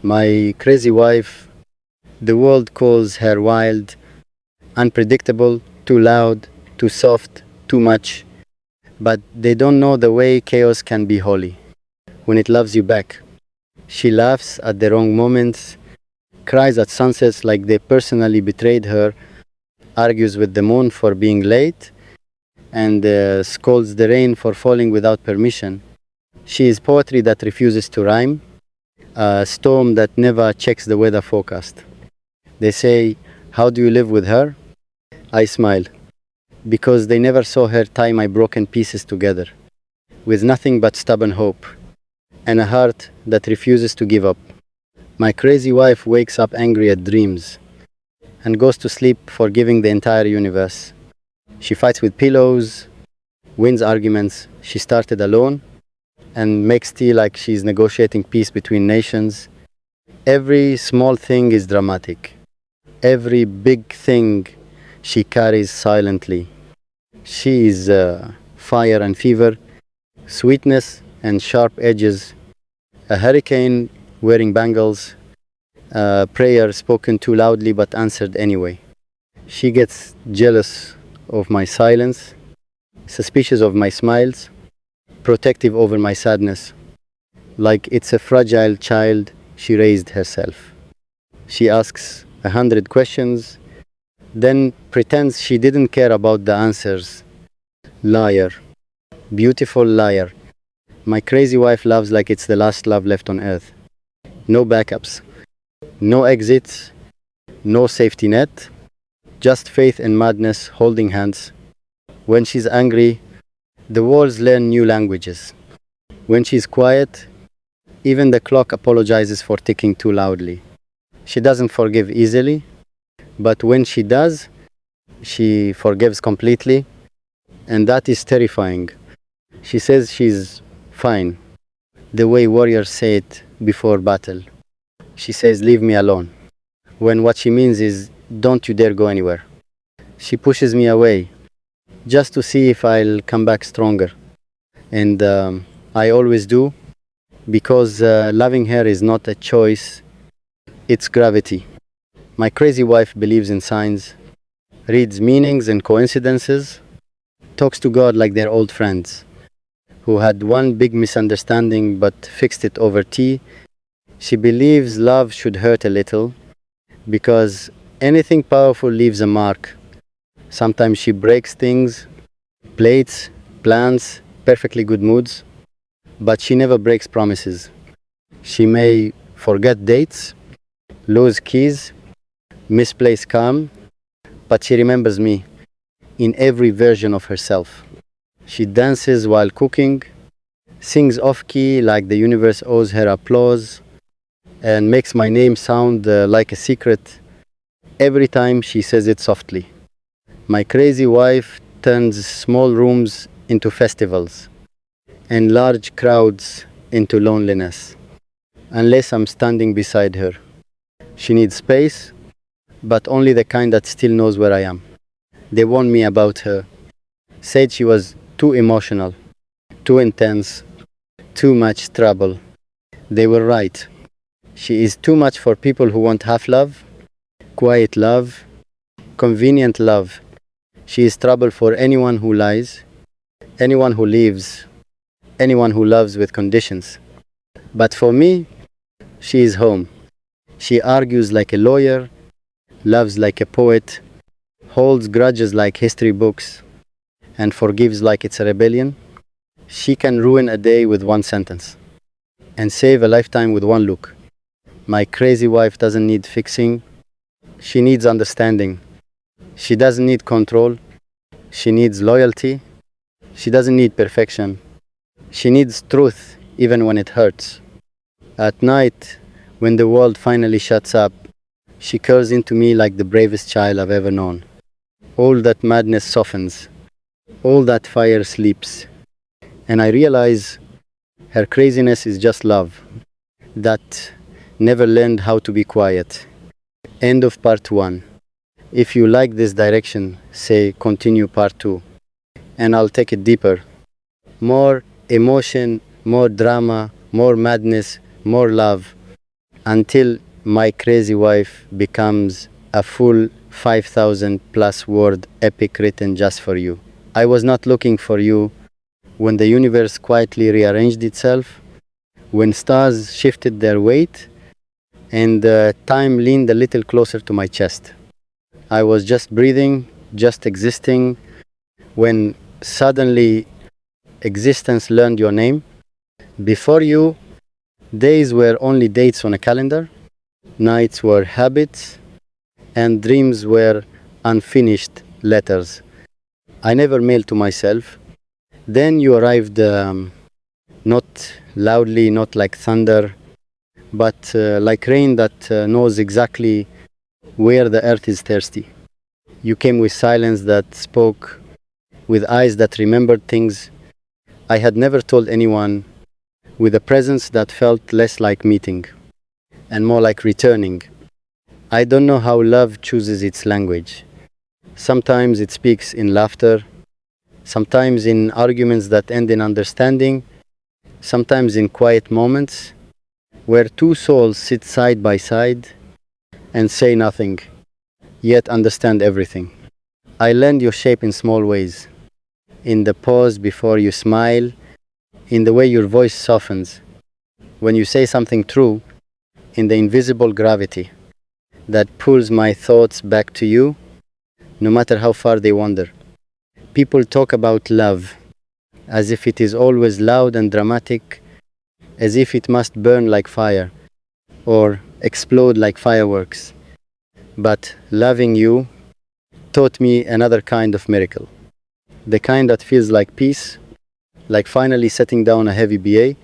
My crazy wife, the world calls her wild, unpredictable, too loud, too soft, too much. But they don't know the way chaos can be holy when it loves you back. She laughs at the wrong moments, cries at sunsets like they personally betrayed her, argues with the moon for being late, and scolds the rain for falling without permission. She is poetry that refuses to rhyme, a storm that never checks the weather forecast. They say, "How do you live with her?" I smile, because they never saw her tie my broken pieces together, with nothing but stubborn hope, and a heart that refuses to give up. My crazy wife wakes up angry at dreams, and goes to sleep forgiving the entire universe. She fights with pillows, wins arguments she started alone, and makes tea like she's negotiating peace between nations. Every small thing is dramatic. Every big thing she carries silently. She is fire and fever, sweetness and sharp edges, a hurricane wearing bangles, a prayer spoken too loudly but answered anyway. She gets jealous of my silence, suspicious of my smiles, protective over my sadness, like it's a fragile child she raised herself. She asks 100 questions, then pretends she didn't care about the answers. Liar. Beautiful liar. My crazy wife loves like it's the last love left on earth. No backups, no exits, no safety net, just faith and madness holding hands. When she's angry, the walls learn new languages. When she's quiet, even the clock apologizes for ticking too loudly. She doesn't forgive easily, but when she does, she forgives completely, and that is terrifying. She says she's fine, the way warriors say it before battle. She says, "Leave me alone," when what she means is, "Don't you dare go anywhere." She pushes me away, just to see if I'll come back stronger. And I always do, because loving her is not a choice, it's gravity. My crazy wife believes in signs, reads meanings and coincidences, talks to God like they're old friends, who had one big misunderstanding but fixed it over tea. She believes love should hurt a little, because anything powerful leaves a mark. Sometimes she breaks things, plates, plans, perfectly good moods, but she never breaks promises. She may forget dates, lose keys, misplace calm, but she remembers me in every version of herself. She dances while cooking, sings off-key like the universe owes her applause, and makes my name sound like a secret every time she says it softly. My crazy wife turns small rooms into festivals and large crowds into loneliness, unless I'm standing beside her. She needs space, but only the kind that still knows where I am. They warned me about her, said she was too emotional, too intense, too much trouble. They were right. She is too much for people who want half love, quiet love, convenient love. She is trouble for anyone who lies, anyone who leaves, anyone who loves with conditions. But for me, she is home. She argues like a lawyer, loves like a poet, holds grudges like history books, and forgives like it's a rebellion. She can ruin a day with one sentence and save a lifetime with one look. My crazy wife doesn't need fixing, she needs understanding. She doesn't need control, she needs loyalty. She doesn't need perfection, she needs truth even when it hurts. At night, when the world finally shuts up, she curls into me like the bravest child I've ever known. All that madness softens, all that fire sleeps, and I realize her craziness is just love that never learned how to be quiet. End of part 1. If you like this direction, say continue part 2, and I'll take it deeper. More emotion, more drama, more madness, more love. until my crazy wife becomes a full 5,000 plus word epic written just for you. I was not looking for you when the universe quietly rearranged itself, when stars shifted their weight, and time leaned a little closer to my chest. I was just breathing, just existing, when suddenly existence learned your name. Before you, days were only dates on a calendar, nights were habits, and dreams were unfinished letters I never mailed to myself. Then you arrived, not loudly, not like thunder, but like rain that knows exactly where the earth is thirsty. You came with silence that spoke, with eyes that remembered things I had never told anyone, with a presence that felt less like meeting and more like returning. I don't know how love chooses its language. Sometimes it speaks in laughter, sometimes in arguments that end in understanding, sometimes in quiet moments where two souls sit side by side and say nothing, yet understand everything. I lend your shape in small ways, in the pause before you smile, in the way your voice softens when you say something true, in the invisible gravity that pulls my thoughts back to you, no matter how far they wander. People talk about love as if it is always loud and dramatic, as if it must burn like fire or explode like fireworks. But loving you taught me another kind of miracle, the kind that feels like peace, like finally setting down a heavy BA,